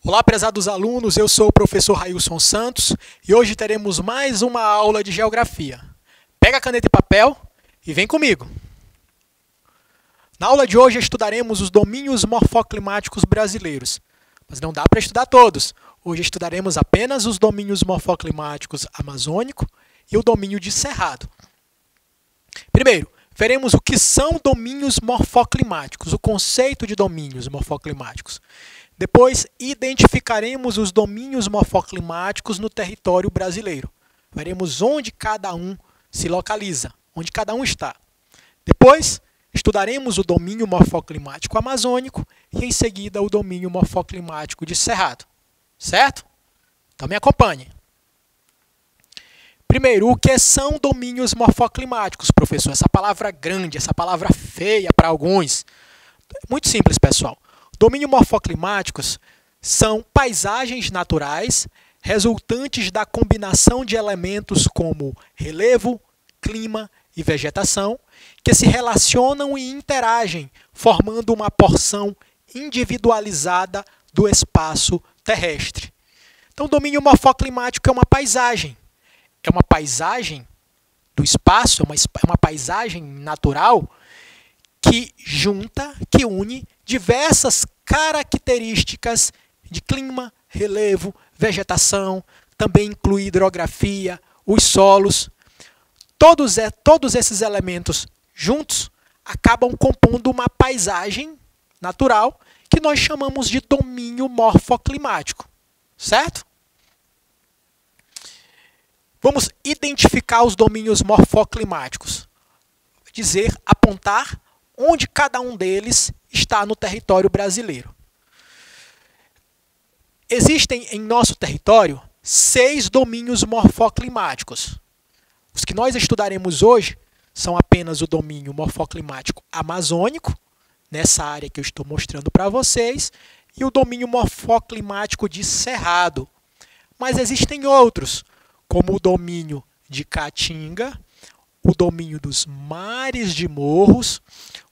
Olá, prezados alunos, eu sou o professor Railson Santos e hoje teremos mais uma aula de geografia. Pega a caneta e papel e vem comigo. Na aula de hoje estudaremos os domínios morfoclimáticos brasileiros, mas não dá para estudar todos. Hoje estudaremos apenas os domínios morfoclimáticos amazônico e o domínio de Cerrado. Primeiro, veremos o que são domínios morfoclimáticos, o conceito de domínios morfoclimáticos. Depois, identificaremos os domínios morfoclimáticos no território brasileiro. Veremos onde cada um se localiza, onde cada um está. Depois, estudaremos o domínio morfoclimático amazônico e, em seguida, o domínio morfoclimático de Cerrado. Certo? Então, me acompanhe. Primeiro, o que são domínios morfoclimáticos, professor? Essa palavra grande, essa palavra feia para alguns. Muito simples, pessoal. Domínios morfoclimáticos são paisagens naturais resultantes da combinação de elementos como relevo, clima e vegetação, que se relacionam e interagem, formando uma porção individualizada do espaço terrestre. Então, o domínio morfoclimático é uma paisagem. É uma paisagem do espaço, é uma paisagem natural que junta, que une diversas características de clima, relevo, vegetação, também inclui hidrografia, os solos. Todos esses elementos juntos acabam compondo uma paisagem natural que nós chamamos de domínio morfoclimático, certo? Vamos identificar os domínios morfoclimáticos. Apontar onde cada um deles está no território brasileiro. Existem em nosso território 6 domínios morfoclimáticos. Os que nós estudaremos hoje são apenas o domínio morfoclimático amazônico, nessa área que eu estou mostrando para vocês, e o domínio morfoclimático de Cerrado. Mas existem outros, como o domínio de Caatinga, o domínio dos mares de morros,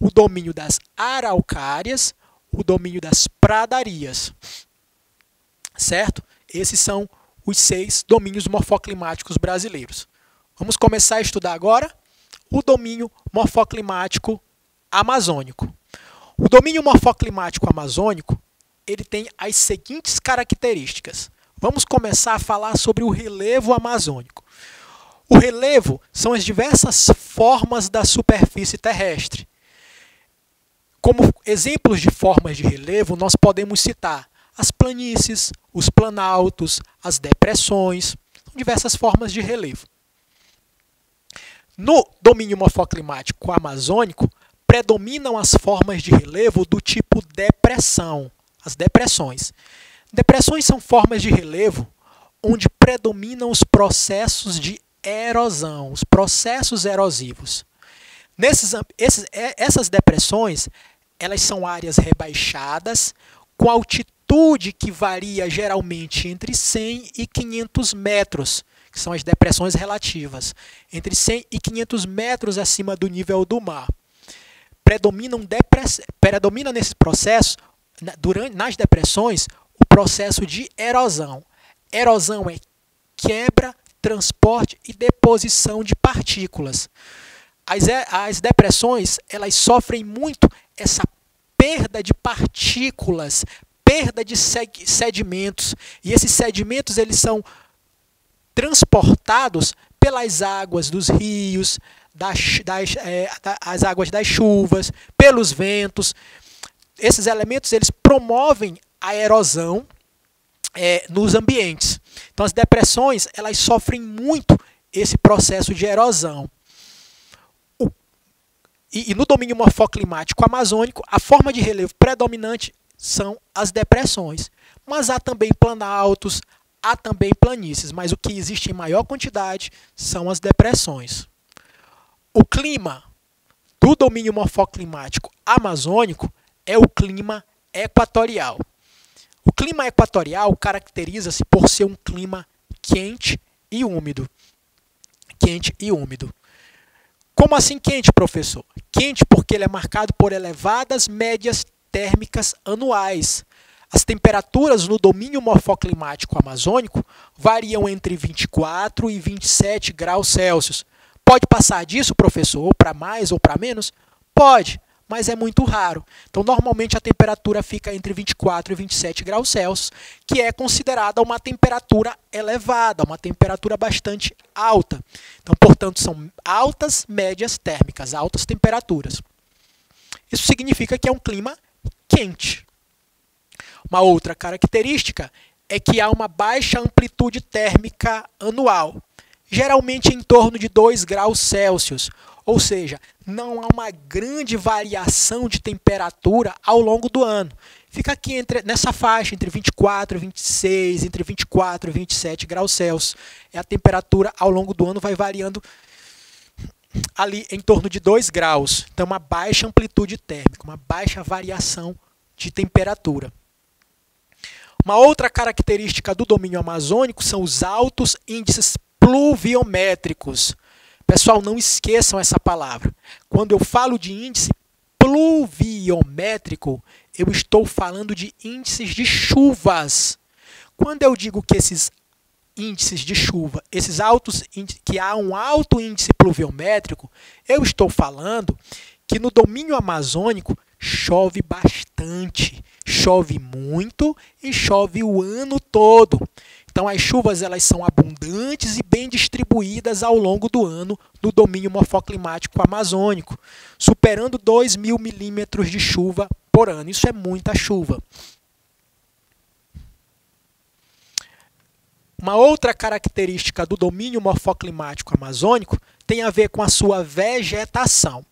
o domínio das araucárias, o domínio das pradarias. Certo? Esses são os 6 domínios morfoclimáticos brasileiros. Vamos começar a estudar agora o domínio morfoclimático amazônico. O domínio morfoclimático amazônico, ele tem as seguintes características. Vamos começar a falar sobre o relevo amazônico. O relevo são as diversas formas da superfície terrestre. Como exemplos de formas de relevo, nós podemos citar as planícies, os planaltos, as depressões, são diversas formas de relevo. No domínio morfoclimático amazônico, predominam as formas de relevo do tipo depressão, as depressões. Depressões são formas de relevo onde predominam os processos de erosão, os processos erosivos. Essas depressões, elas são áreas rebaixadas com altitude que varia geralmente entre 100 e 500 metros, que são as depressões relativas, entre 100 e 500 metros acima do nível do mar. Predomina nesse processo, nas depressões, o processo de erosão. Erosão é quebra, transporte e deposição de partículas. As depressões, elas sofrem muito essa perda de partículas, perda de sedimentos. E esses sedimentos, eles são transportados pelas águas dos rios, as águas das chuvas, pelos ventos. Esses elementos, eles promovem a erosão nos ambientes. Então, as depressões, elas sofrem muito esse processo de erosão. E no domínio morfoclimático amazônico, a forma de relevo predominante são as depressões. Mas há também planaltos, há também planícies, mas o que existe em maior quantidade são as depressões. O clima do domínio morfoclimático amazônico é o clima equatorial. O clima equatorial caracteriza-se por ser um clima quente e úmido. Quente e úmido. Como assim quente, professor? Quente porque ele é marcado por elevadas médias térmicas anuais. As temperaturas no domínio morfoclimático amazônico variam entre 24 e 27 graus Celsius. Pode passar disso, professor, ou para mais ou para menos? Pode, mas é muito raro. Então, normalmente a temperatura fica entre 24 e 27 graus Celsius, que é considerada uma temperatura elevada, uma temperatura bastante alta. Então, portanto, são altas médias térmicas, altas temperaturas. Isso significa que é um clima quente. Uma outra característica é que há uma baixa amplitude térmica anual, geralmente em torno de 2 graus Celsius, ou seja, não há uma grande variação de temperatura ao longo do ano. Fica aqui nessa faixa, entre 24 e 26, entre 24 e 27 graus Celsius. A temperatura ao longo do ano vai variando ali em torno de 2 graus. Então, uma baixa amplitude térmica, uma baixa variação de temperatura. Uma outra característica do domínio amazônico são os altos índices pluviométricos. Pessoal, não esqueçam essa palavra. Quando eu falo de índice pluviométrico, eu estou falando de índices de chuvas. Quando eu digo que esses índices de chuva, que há um alto índice pluviométrico, eu estou falando que no domínio amazônico chove bastante, chove muito e chove o ano todo. Então, as chuvas elas são abundantes e bem distribuídas ao longo do ano no domínio morfoclimático amazônico, superando 2.000 milímetros de chuva por ano. Isso é muita chuva. Uma outra característica do domínio morfoclimático amazônico tem a ver com a sua vegetação.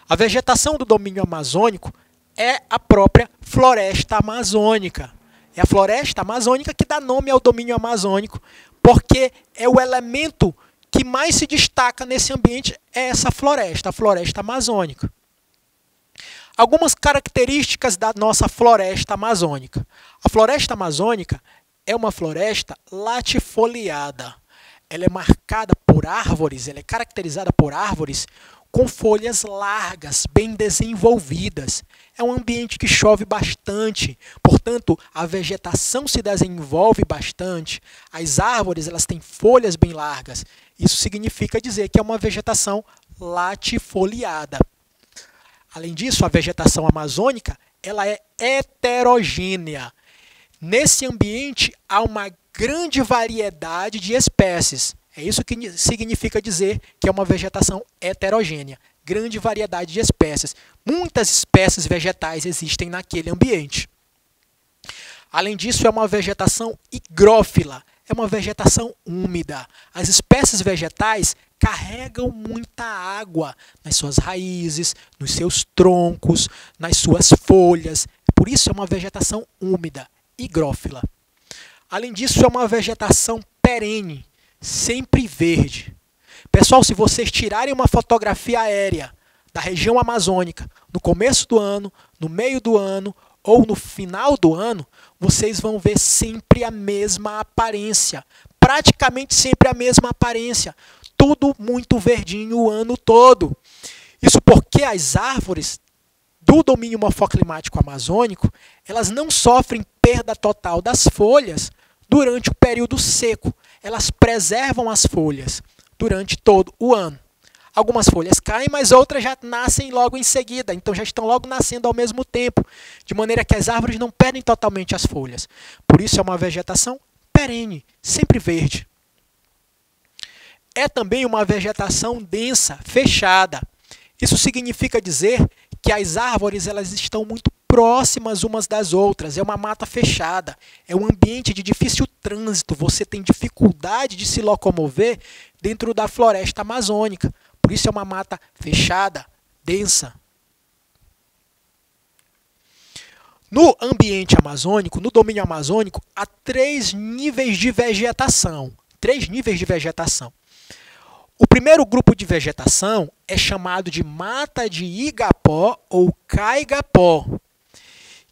A vegetação do domínio amazônico é a própria floresta amazônica. É a floresta amazônica que dá nome ao domínio amazônico, porque é o elemento que mais se destaca nesse ambiente, é essa floresta, a floresta amazônica. Algumas características da nossa floresta amazônica. A floresta amazônica é uma floresta latifoliada. Ela é marcada por árvores, ela é caracterizada por árvores com folhas largas, bem desenvolvidas. É um ambiente que chove bastante, portanto, a vegetação se desenvolve bastante. As árvores elas têm folhas bem largas. Isso significa dizer que é uma vegetação latifoliada. Além disso, a vegetação amazônica ela é heterogênea. Nesse ambiente, há uma grande variedade de espécies. É isso que significa dizer que é uma vegetação heterogênea. Grande variedade de espécies. Muitas espécies vegetais existem naquele ambiente. Além disso, é uma vegetação higrófila. É uma vegetação úmida. As espécies vegetais carregam muita água nas suas raízes, nos seus troncos, nas suas folhas. Por isso, é uma vegetação úmida, higrófila. Além disso, é uma vegetação perene, sempre verde. Pessoal, se vocês tirarem uma fotografia aérea da região amazônica no começo do ano, no meio do ano ou no final do ano, vocês vão ver sempre a mesma aparência, praticamente sempre a mesma aparência, tudo muito verdinho o ano todo. Isso porque as árvores do domínio morfoclimático amazônico, elas não sofrem perda total das folhas durante o período seco. Elas preservam as folhas durante todo o ano. Algumas folhas caem, mas outras já nascem logo em seguida, então já estão logo nascendo ao mesmo tempo, de maneira que as árvores não perdem totalmente as folhas. Por isso é uma vegetação perene, sempre verde. É também uma vegetação densa, fechada. Isso significa dizer que as árvores elas estão muito próximas umas das outras, é uma mata fechada, é um ambiente de difícil trânsito, você tem dificuldade de se locomover dentro da floresta amazônica, por isso é uma mata fechada, densa. No ambiente amazônico, no domínio amazônico, há 3 níveis de vegetação, 3 níveis de vegetação. O primeiro grupo de vegetação é chamado de mata de igapó ou caigapó,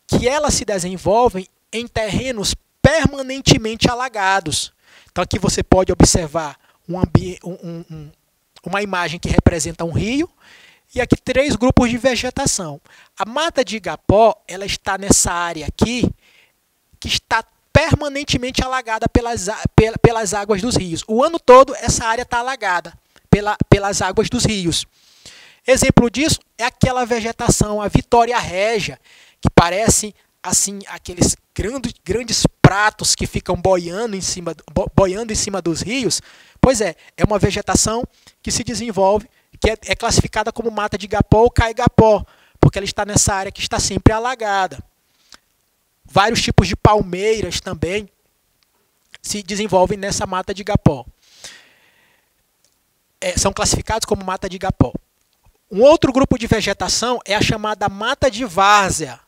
que elas se desenvolvem em terrenos permanentemente alagados. Então aqui você pode observar uma imagem que representa um rio e aqui 3 grupos de vegetação. A mata de igapó ela está nessa área aqui que está permanentemente alagada pelas águas dos rios. O ano todo essa área está alagada pelas águas dos rios. Exemplo disso é aquela vegetação, a Vitória Régia, que parece assim aqueles grandes pratos que ficam boiando em cima dos rios. Pois é uma vegetação que se desenvolve, que é classificada como mata de igapó ou caigapó, porque ela está nessa área que está sempre alagada. Vários tipos de palmeiras também se desenvolvem nessa mata de igapó. São classificados como mata de igapó. Um outro grupo de vegetação é a chamada mata de várzea.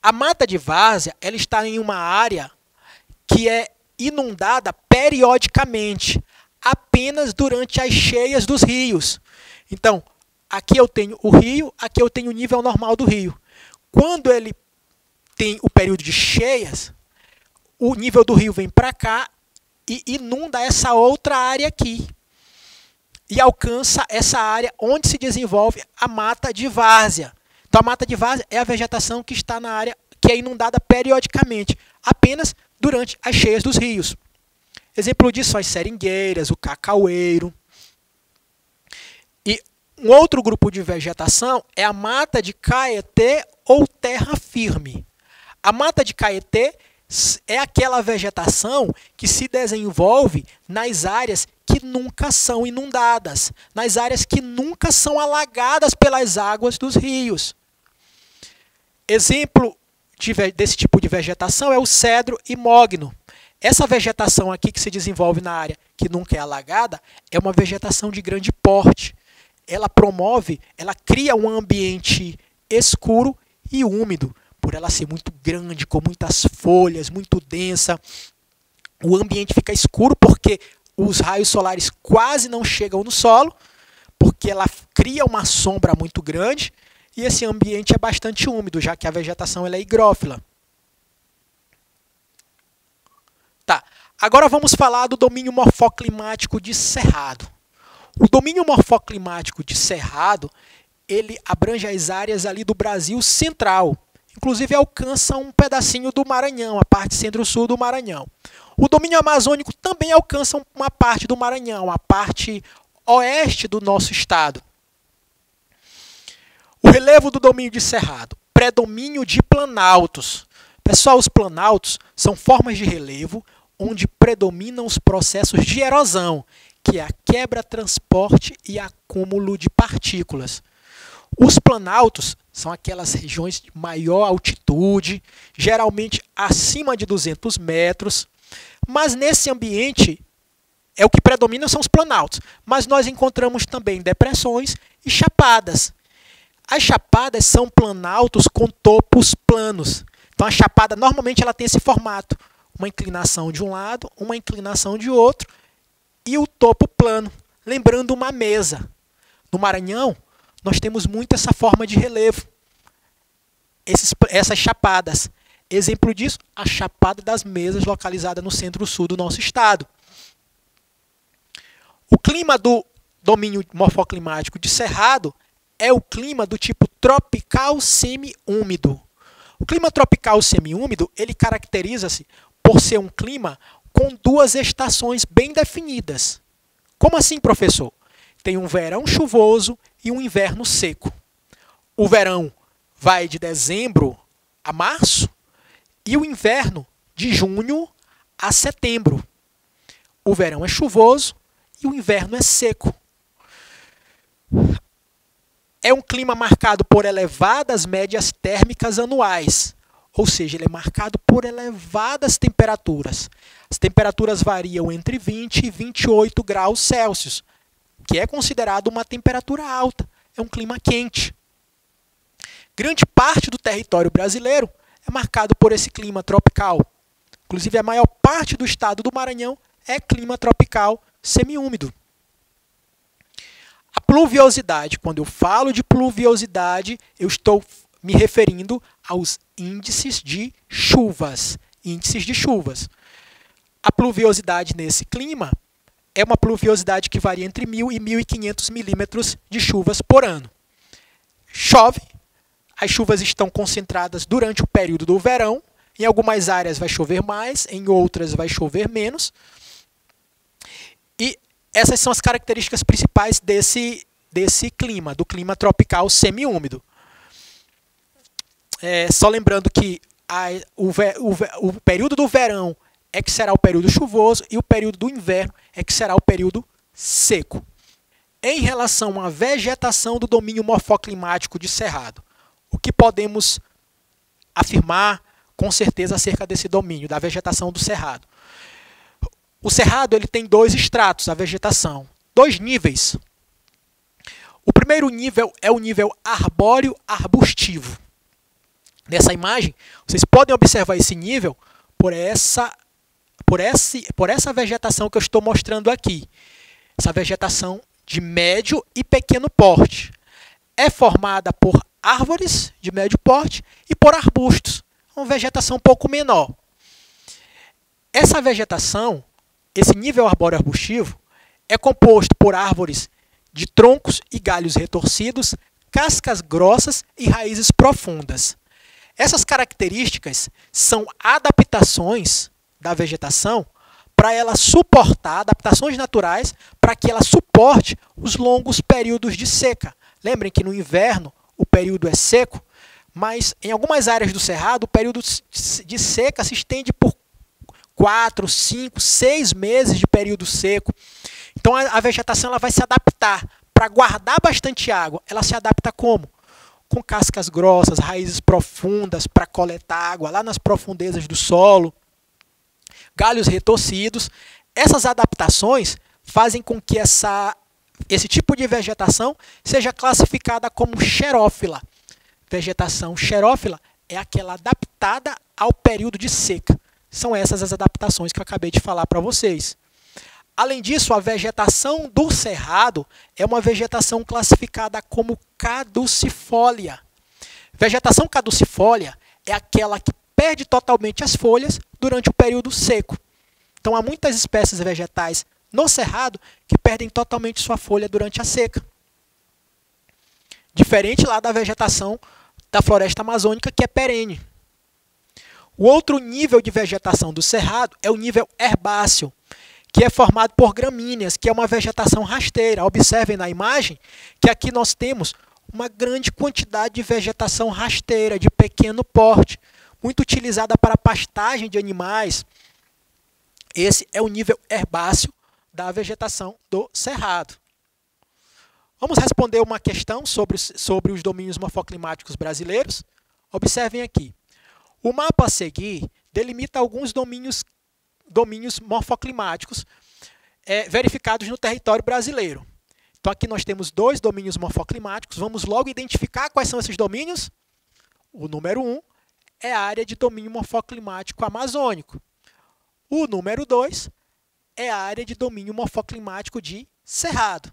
A mata de várzea, ela está em uma área que é inundada periodicamente, apenas durante as cheias dos rios. Então, aqui eu tenho o rio, aqui eu tenho o nível normal do rio. Quando ele tem o período de cheias, o nível do rio vem para cá e inunda essa outra área aqui. E alcança essa área onde se desenvolve a mata de várzea. Então, a mata de várzea é a vegetação que está na área que é inundada periodicamente, apenas durante as cheias dos rios. Exemplo disso são as seringueiras, o cacaueiro. E um outro grupo de vegetação é a mata de caeté ou terra firme. A mata de caeté é aquela vegetação que se desenvolve nas áreas que nunca são inundadas, nas áreas que nunca são alagadas pelas águas dos rios. Exemplo desse tipo de vegetação é o cedro e mogno. Essa vegetação aqui que se desenvolve na área que nunca é alagada é uma vegetação de grande porte. Ela cria um ambiente escuro e úmido, por ela ser muito grande, com muitas folhas, muito densa. O ambiente fica escuro porque os raios solares quase não chegam no solo, porque ela cria uma sombra muito grande, e esse ambiente é bastante úmido, já que a vegetação ela é higrófila. Tá. Agora vamos falar do domínio morfoclimático de Cerrado. O domínio morfoclimático de Cerrado, ele abrange as áreas ali do Brasil central, inclusive alcança um pedacinho do Maranhão, a parte centro-sul do Maranhão. O domínio amazônico também alcança uma parte do Maranhão, a parte oeste do nosso estado. O relevo do domínio de Cerrado, predomínio de planaltos. Pessoal, os planaltos são formas de relevo onde predominam os processos de erosão, que é a quebra, transporte e acúmulo de partículas. Os planaltos são aquelas regiões de maior altitude, geralmente acima de 200 metros, mas nesse ambiente o que predomina são os planaltos, mas nós encontramos também depressões e chapadas. As chapadas são planaltos com topos planos. Então a chapada normalmente ela tem esse formato, uma inclinação de um lado, uma inclinação de outro e o topo plano, lembrando uma mesa. No Maranhão, nós temos muito essa forma de relevo, essas chapadas. Exemplo disso, a Chapada das Mesas, localizada no centro-sul do nosso estado. O clima do domínio morfoclimático de Cerrado é o clima do tipo tropical semi-úmido. O clima tropical semi-úmido, ele caracteriza-se por ser um clima com duas estações bem definidas. Como assim, professor? Tem um verão chuvoso e um inverno seco. O verão vai de dezembro a março e o inverno de junho a setembro. O verão é chuvoso e o inverno é seco. É um clima marcado por elevadas médias térmicas anuais, ou seja, ele é marcado por elevadas temperaturas. As temperaturas variam entre 20 e 28 graus Celsius, que é considerado uma temperatura alta. É um clima quente. Grande parte do território brasileiro é marcado por esse clima tropical. Inclusive, a maior parte do estado do Maranhão é clima tropical semiúmido. A pluviosidade, quando eu falo de pluviosidade, eu estou me referindo aos índices de chuvas. A pluviosidade nesse clima é uma pluviosidade que varia entre 1.000 e 1.500 milímetros de chuvas por ano. Chove, as chuvas estão concentradas durante o período do verão, Em algumas áreas vai chover mais, em outras vai chover menos. E essas são as características principais desse clima, do clima tropical semiúmido. Só lembrando que o período do verão é que será o período chuvoso e o período do inverno é que será o período seco. Em relação à vegetação do domínio morfoclimático de Cerrado, o que podemos afirmar com certeza acerca desse domínio, da vegetação do Cerrado? O Cerrado ele tem dois estratos, a vegetação, dois níveis. O primeiro nível é o nível arbóreo arbustivo. Nessa imagem, vocês podem observar esse nível por essa vegetação que eu estou mostrando aqui. Essa vegetação de médio e pequeno porte. É formada por árvores de médio porte e por arbustos, uma vegetação um pouco menor. Essa vegetação, esse nível arbóreo arbustivo, é composto por árvores de troncos e galhos retorcidos, cascas grossas e raízes profundas. Essas características são adaptações da vegetação para ela suportar, adaptações naturais, para que ela suporte os longos períodos de seca. Lembrem que no inverno o período é seco, mas em algumas áreas do Cerrado o período de seca se estende por 4, 5, 6 meses de período seco. Então a vegetação ela vai se adaptar. Para guardar bastante água, ela se adapta como? Com cascas grossas, raízes profundas para coletar água lá nas profundezas do solo, galhos retorcidos. Essas adaptações fazem com que esse tipo de vegetação seja classificada como xerófila. Vegetação xerófila é aquela adaptada ao período de seca. São essas as adaptações que eu acabei de falar para vocês. Além disso, a vegetação do Cerrado é uma vegetação classificada como caducifólia. Vegetação caducifólia é aquela que perde totalmente as folhas durante o período seco. Então, há muitas espécies vegetais no Cerrado que perdem totalmente sua folha durante a seca. Diferente lá da vegetação da floresta amazônica, que é perene. O outro nível de vegetação do Cerrado é o nível herbáceo, que é formado por gramíneas, que é uma vegetação rasteira. Observem na imagem que aqui nós temos uma grande quantidade de vegetação rasteira, de pequeno porte, muito utilizada para pastagem de animais. Esse é o nível herbáceo da vegetação do Cerrado. Vamos responder uma questão sobre os domínios morfoclimáticos brasileiros? Observem aqui. O mapa a seguir delimita alguns domínios morfoclimáticos verificados no território brasileiro. Então, aqui nós temos dois domínios morfoclimáticos. Vamos logo identificar quais são esses domínios. O número 1 é a área de domínio morfoclimático amazônico. O número 2 é a área de domínio morfoclimático de Cerrado.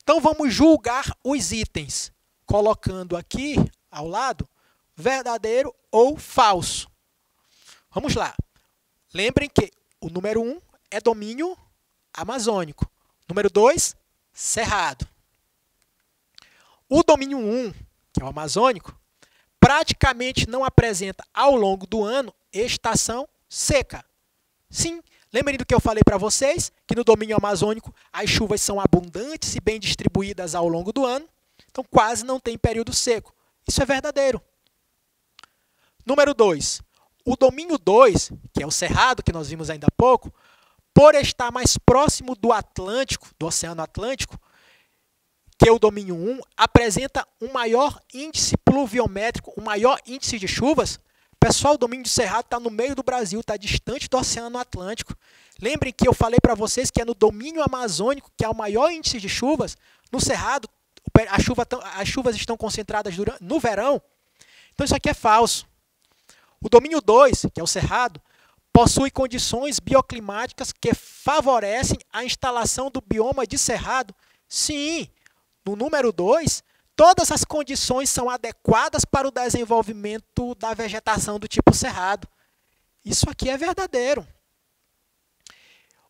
Então, vamos julgar os itens, colocando aqui ao lado verdadeiro ou falso. Vamos lá. Lembrem que o número 1 é domínio amazônico. Número 2, Cerrado. O domínio 1, que é o amazônico, praticamente não apresenta ao longo do ano estação seca. Sim, lembrem do que eu falei para vocês, que no domínio amazônico as chuvas são abundantes e bem distribuídas ao longo do ano, então quase não tem período seco. Isso é verdadeiro. Número 2. O domínio 2, que é o Cerrado, que nós vimos ainda há pouco, por estar mais próximo do Atlântico, do Oceano Atlântico, que o domínio 1, apresenta um maior índice pluviométrico, um maior índice de chuvas. Pessoal, o domínio do Cerrado está no meio do Brasil, está distante do Oceano Atlântico. Lembrem que eu falei para vocês que é no domínio amazônico que há o maior índice de chuvas. No Cerrado, as chuvas estão concentradas no verão. Então, isso aqui é falso. O domínio 2, que é o Cerrado, possui condições bioclimáticas que favorecem a instalação do bioma de Cerrado. Sim, no número 2, todas as condições são adequadas para o desenvolvimento da vegetação do tipo Cerrado. Isso aqui é verdadeiro.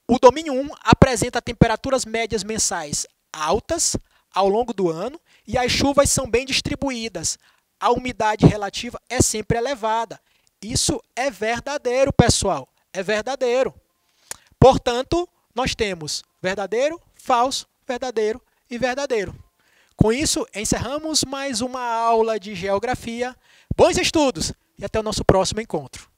O domínio 1 apresenta temperaturas médias mensais altas ao longo do ano e as chuvas são bem distribuídas a umidade relativa é sempre elevada. Isso é verdadeiro, pessoal. É verdadeiro. Portanto, nós temos verdadeiro, falso, verdadeiro e verdadeiro. Com isso, encerramos mais uma aula de geografia. Bons estudos e até o nosso próximo encontro.